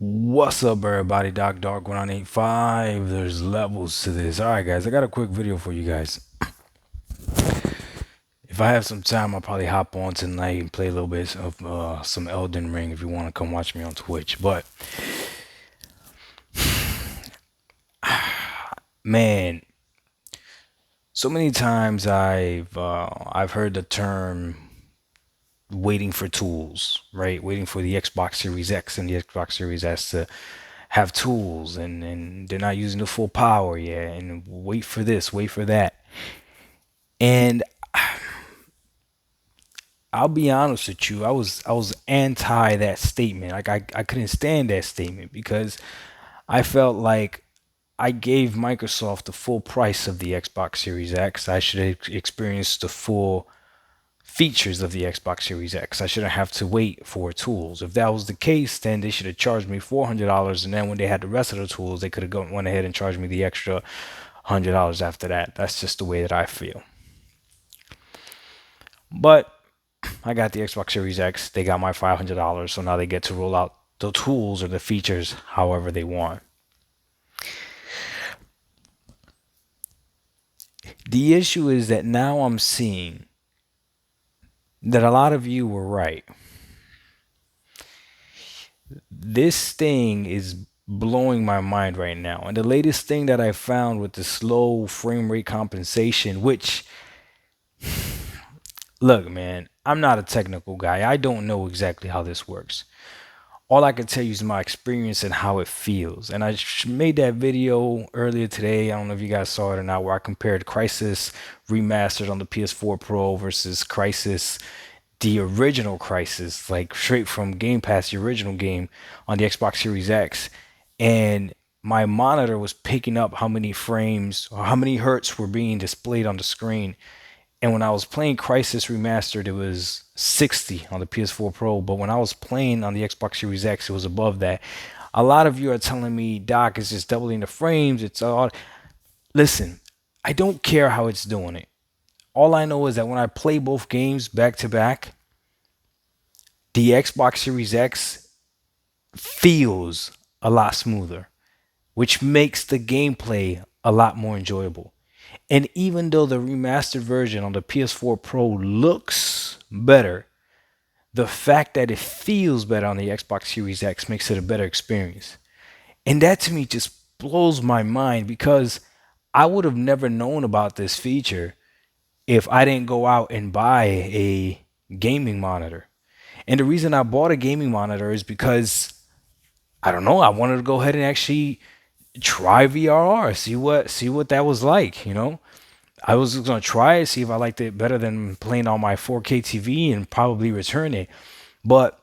What's up, everybody? Doc Dark 1985. There's levels to this. All right, guys, I got a quick video for you guys. If I have some time, I'll probably hop on tonight and play a little bit of some Elden Ring if you want to come watch me on Twitch. But man, so many times I've heard the term waiting for tools, right? Waiting for the Xbox Series X and the Xbox Series S to have tools, and they're not using the full power yet, and wait for this, wait for that. And I'll be honest with you, I was anti that statement. Like I couldn't stand that statement because I felt like I gave Microsoft the full price of the Xbox Series X. I should have experienced the full features of the Xbox Series X. I shouldn't have to wait for tools. If that was the case, then they should have charged me $400, and then when they had the rest of the tools, they could have went ahead and charged me the extra $100 after that. That's just the way that I feel. But I got the Xbox Series X. They got my $500, so now they get to roll out the tools or the features however they want. The issue is that now I'm seeing that a lot of you were right. This thing is blowing my mind right now. And the latest thing that I found with the slow frame rate compensation, which, look, man, I'm not a technical guy. I don't know exactly how this works. All I can tell you is my experience and how it feels. And I made that video earlier today. I don't know if you guys saw it or not, where I compared Crisis remastered on the PS4 Pro versus Crisis, the original Crisis, like straight from Game Pass, the original game on the Xbox Series X. And my monitor was picking up how many frames or how many hertz were being displayed on the screen. And when I was playing Crisis Remastered, it was 60 on the PS4 Pro. But when I was playing on the Xbox Series X, it was above that. A lot of you are telling me, Doc, it's just doubling the frames. It's all. Listen, I don't care how it's doing it. All I know is that when I play both games back to back, the Xbox Series X feels a lot smoother, which makes the gameplay a lot more enjoyable. And even though the remastered version on the PS4 Pro looks better, the fact that it feels better on the Xbox Series X makes it a better experience. And that to me just blows my mind because I would have never known about this feature if I didn't go out and buy a gaming monitor. And the reason I bought a gaming monitor is because I don't know, I wanted to go ahead and actually try VRR, see what that was like. I was gonna try it, see if I liked it better than playing on my 4K TV and probably return it. But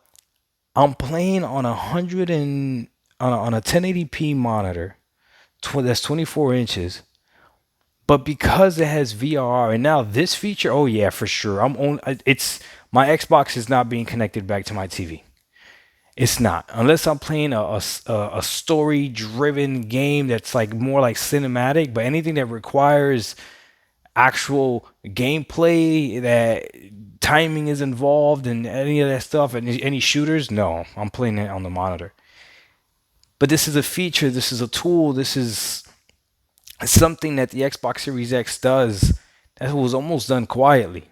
I'm playing on a 1080p monitor, that's 24 inches. But because it has VRR and now this feature, oh yeah, for sure. It's my Xbox is not being connected back to my TV. It's not unless I'm playing a story driven game that's like more like cinematic. But anything that requires actual gameplay, that timing is involved and any of that stuff, and any shooters, no, I'm playing it on the monitor. But this is a feature, this is a tool, this is something that the Xbox Series X does that was almost done quietly.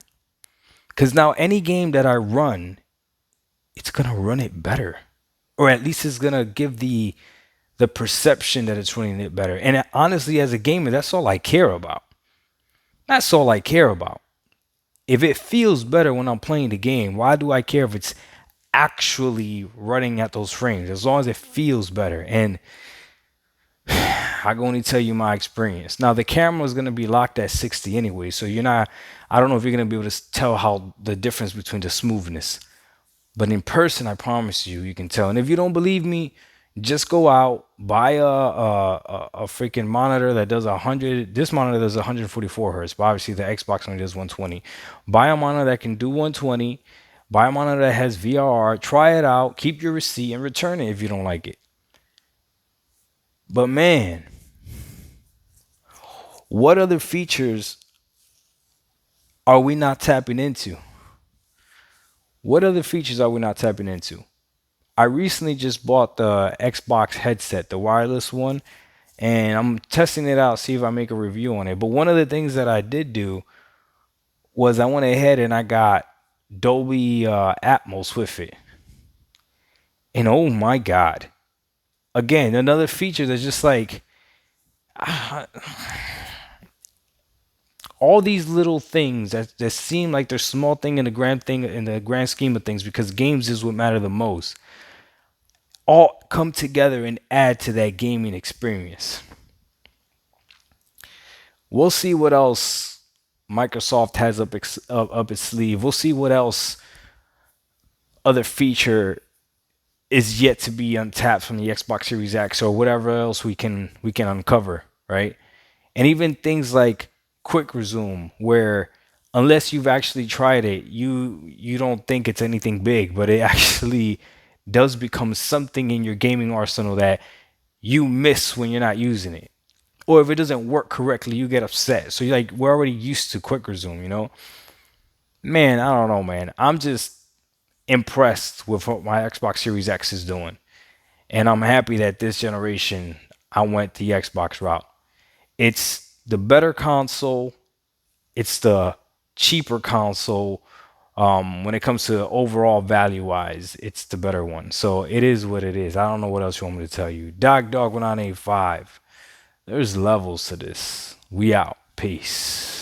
Because now any game that I run, it's gonna run it better, or at least it's gonna give the perception that it's running it better. And honestly, as a gamer, that's all I care about. That's all I care about. If it feels better when I'm playing the game, why do I care if it's actually running at those frames? As long as it feels better. And I can only tell you my experience. Now the camera is going to be locked at 60 anyway, so you're not. I don't know if you're going to be able to tell how the difference between the smoothness. But in person, I promise you, you can tell. And if you don't believe me, just go out, buy a freaking monitor that does 100. This monitor does 144 hertz, but obviously the Xbox only does 120. Buy a monitor that can do 120. Buy a monitor that has VRR. Try it out. Keep your receipt and return it if you don't like it. But man, what other features are we not tapping into? What other features are we not tapping into? I recently just bought the Xbox headset, the wireless one, and I'm testing it out, see if I make a review on it. But one of the things that I did do was I went ahead and I got Dolby Atmos with it. And oh my God. Again, another feature that's just like all these little things that seem like they're small thing in the grand scheme of things, because games is what matter the most, all come together and add to that gaming experience. We'll see what else Microsoft has up its sleeve. We'll see what else other feature is yet to be untapped from the Xbox Series X or whatever else we can uncover, right? And even things like quick resume, where unless you've actually tried it, you don't think it's anything big, but it actually does become something in your gaming arsenal that you miss when you're not using it. Or if it doesn't work correctly, you get upset. So you're like, we're already used to quick resume, you know? Man, I don't know, man. I'm just impressed with what my Xbox Series X is doing. And I'm happy that this generation I went the Xbox route. It's the better console. It's the cheaper console. When it comes to overall value wise, it's the better one. So it is what it is. I don't know what else you want me to tell you. Dog 1985. There's levels to this. We out. Peace.